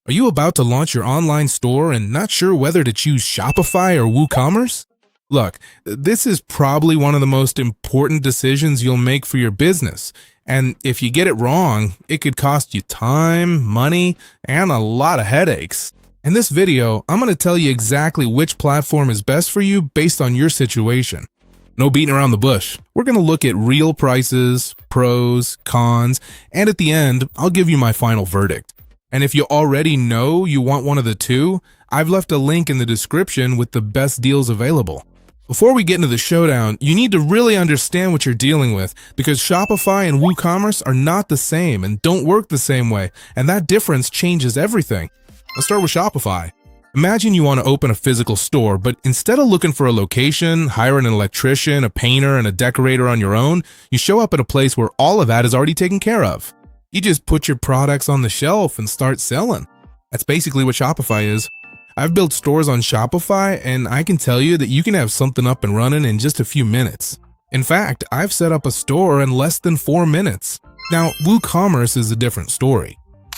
Are you about to launch your online store and not sure whether to choose Shopify or WooCommerce? Look, this is probably one of the most important decisions you'll make for your business. And if you get it wrong, it could cost you time, money, and a lot of headaches. In this video, I'm going to tell you exactly which platform is best for you based on your situation. No beating around the bush. We're going to look at real prices, pros, cons, and at the end, I'll give you my final verdict. And if you already know you want one of the two, I've left a link in the description with the best deals available. Before we get into the showdown, you need to really understand what you're dealing with because Shopify and WooCommerce are not the same and don't work the same way, and that difference changes everything. Let's start with Shopify. Imagine you want to open a physical store, but instead of looking for a location, hiring an electrician, a painter, and a decorator on your own, you show up at a place where all of that is already taken care of. You just put your products on the shelf and start selling. That's basically what Shopify is. I've built stores on Shopify, and I can tell you that you can have something up and running in just a few minutes. In fact, I've set up a store in less than 4 minutes. Now, WooCommerce is a different story.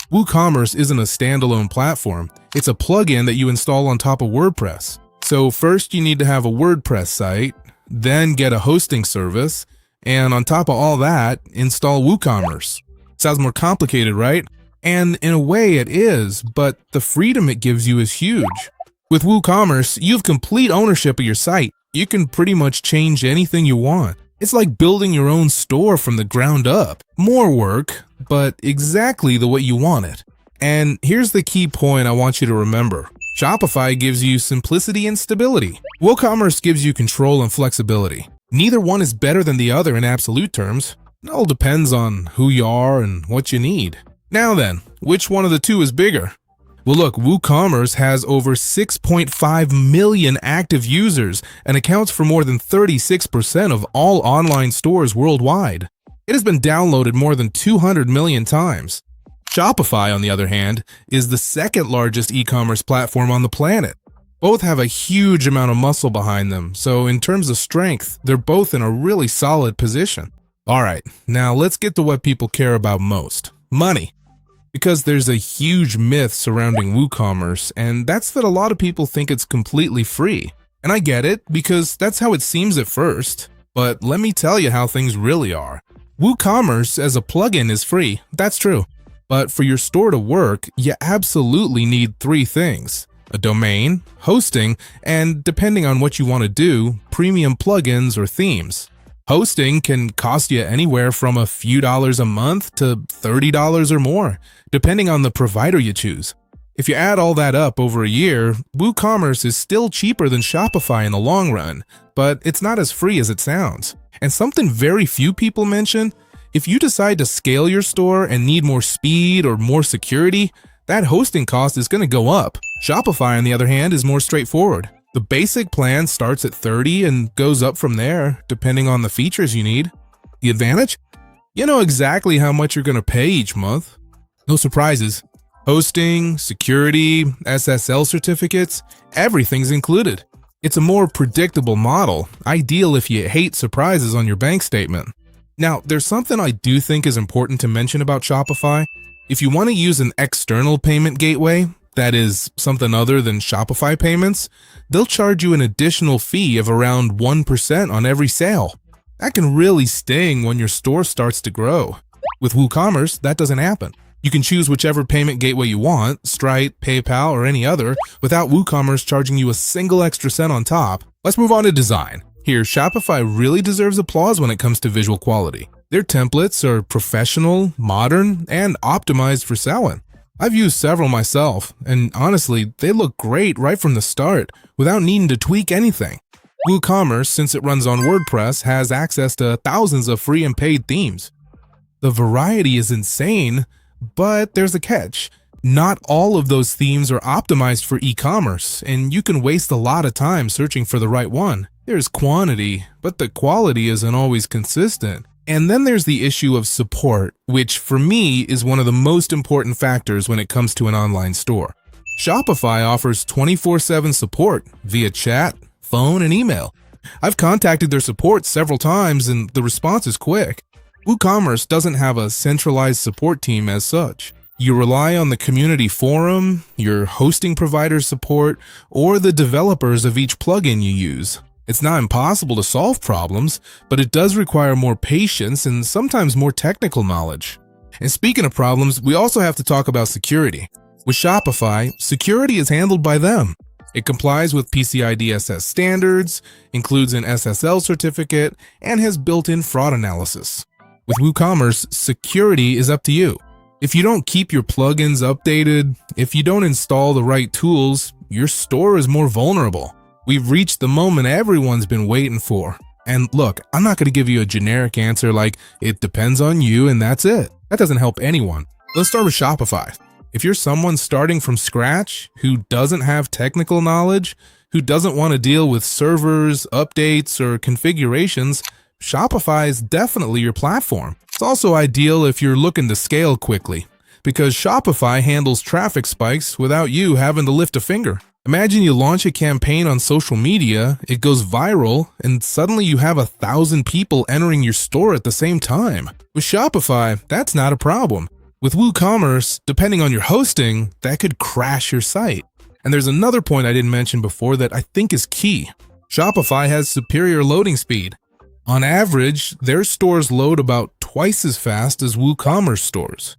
WooCommerce isn't a standalone platform. It's a plugin that you install on top of WordPress. So first you need to have a WordPress site, then get a hosting service, and on top of all that, install WooCommerce. Sounds more complicated, right? And in a way it is, but the freedom it gives you is huge. With WooCommerce, you have complete ownership of your site. You can pretty much change anything you want. It's like building your own store from the ground up. More work, but exactly the way you want it. And here's the key point I want you to remember. Shopify gives you simplicity and stability. WooCommerce gives you control and flexibility. Neither one is better than the other in absolute terms. It all depends on who you are and what you need. Now then, which one of the two is bigger? Well look, WooCommerce has over 6.5 million active users and accounts for more than 36% of all online stores worldwide. It has been downloaded more than 200 million times. Shopify, on the other hand, is the second largest e-commerce platform on the planet. Both have a huge amount of muscle behind them, so in terms of strength, they're both in a really solid position. Alright, now let's get to what people care about most. Money. Because there's a huge myth surrounding WooCommerce, and that's that a lot of people think it's completely free. And I get it, because that's how it seems at first. But let me tell you how things really are. WooCommerce as a plugin is free, that's true. But for your store to work, you absolutely need 3 things. A domain, hosting, and depending on what you want to do, premium plugins or themes. Hosting can cost you anywhere from a few dollars a month to $30 or more, depending on the provider you choose. If you add all that up over a year, WooCommerce is still cheaper than Shopify in the long run, but it's not as free as it sounds. And something very few people mention, if you decide to scale your store and need more speed or more security, that hosting cost is going to go up. Shopify, on the other hand, is more straightforward. The basic plan starts at $30 and goes up from there, depending on the features you need. The advantage? You know exactly how much you're going to pay each month. No surprises. Hosting, security, SSL certificates, everything's included. It's a more predictable model, ideal if you hate surprises on your bank statement. Now, there's something I do think is important to mention about Shopify. If you want to use an external payment gateway, that is something other than Shopify payments, they'll charge you an additional fee of around 1% on every sale. That can really sting when your store starts to grow. With WooCommerce, that doesn't happen. You can choose whichever payment gateway you want, Stripe, PayPal, or any other, without WooCommerce charging you a single extra cent on top. Let's move on to design. Here, Shopify really deserves applause when it comes to visual quality. Their templates are professional, modern, and optimized for selling. I've used several myself, and honestly, they look great right from the start, without needing to tweak anything. WooCommerce, since it runs on WordPress, has access to thousands of free and paid themes. The variety is insane, but there's a catch. Not all of those themes are optimized for e-commerce, and you can waste a lot of time searching for the right one. There's quantity, but the quality isn't always consistent. And then there's the issue of support, which for me is one of the most important factors when it comes to an online store. Shopify offers 24/7 support via chat, phone, and email. I've contacted their support several times and the response is quick. WooCommerce doesn't have a centralized support team as such. You rely on the community forum, your hosting provider's support, or the developers of each plugin you use. It's not impossible to solve problems, but it does require more patience and sometimes more technical knowledge. And speaking of problems, we also have to talk about security. With Shopify, security is handled by them. It complies with PCI DSS standards, includes an SSL certificate, and has built-in fraud analysis. With WooCommerce, security is up to you. If you don't keep your plugins updated, if you don't install the right tools, your store is more vulnerable. We've reached the moment everyone's been waiting for. And look, I'm not going to give you a generic answer like, it depends on you and that's it. That doesn't help anyone. Let's start with Shopify. If you're someone starting from scratch, who doesn't have technical knowledge, who doesn't want to deal with servers, updates, or configurations, Shopify is definitely your platform. It's also ideal if you're looking to scale quickly, because Shopify handles traffic spikes without you having to lift a finger. Imagine you launch a campaign on social media, it goes viral, and suddenly you have 1,000 people entering your store at the same time. With Shopify, that's not a problem. With WooCommerce, depending on your hosting, that could crash your site. And there's another point I didn't mention before that I think is key. Shopify has superior loading speed. On average, their stores load about twice as fast as WooCommerce stores.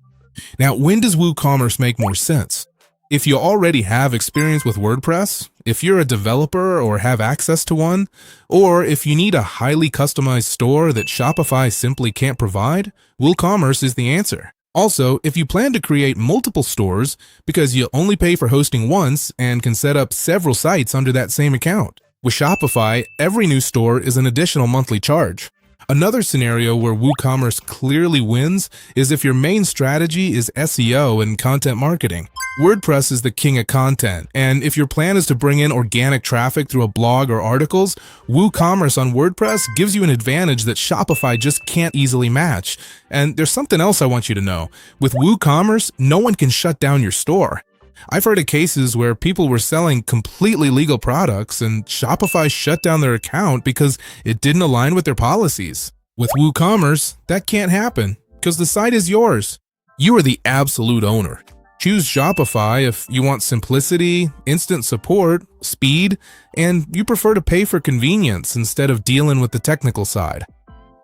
Now, when does WooCommerce make more sense? If you already have experience with WordPress, if you're a developer or have access to one, or if you need a highly customized store that Shopify simply can't provide, WooCommerce is the answer. Also, if you plan to create multiple stores because you only pay for hosting once and can set up several sites under that same account. With Shopify, every new store is an additional monthly charge. Another scenario where WooCommerce clearly wins is if your main strategy is SEO and content marketing. WordPress is the king of content, and if your plan is to bring in organic traffic through a blog or articles, WooCommerce on WordPress gives you an advantage that Shopify just can't easily match. And there's something else I want you to know. With WooCommerce, no one can shut down your store. I've heard of cases where people were selling completely legal products and Shopify shut down their account because it didn't align with their policies. With WooCommerce, that can't happen because the site is yours. You are the absolute owner. Choose Shopify if you want simplicity, instant support, speed, and you prefer to pay for convenience instead of dealing with the technical side.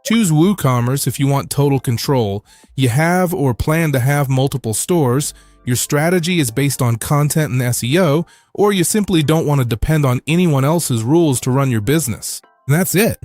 Choose WooCommerce if you want total control, you have or plan to have multiple stores, your strategy is based on content and SEO, or you simply don't want to depend on anyone else's rules to run your business. And that's it.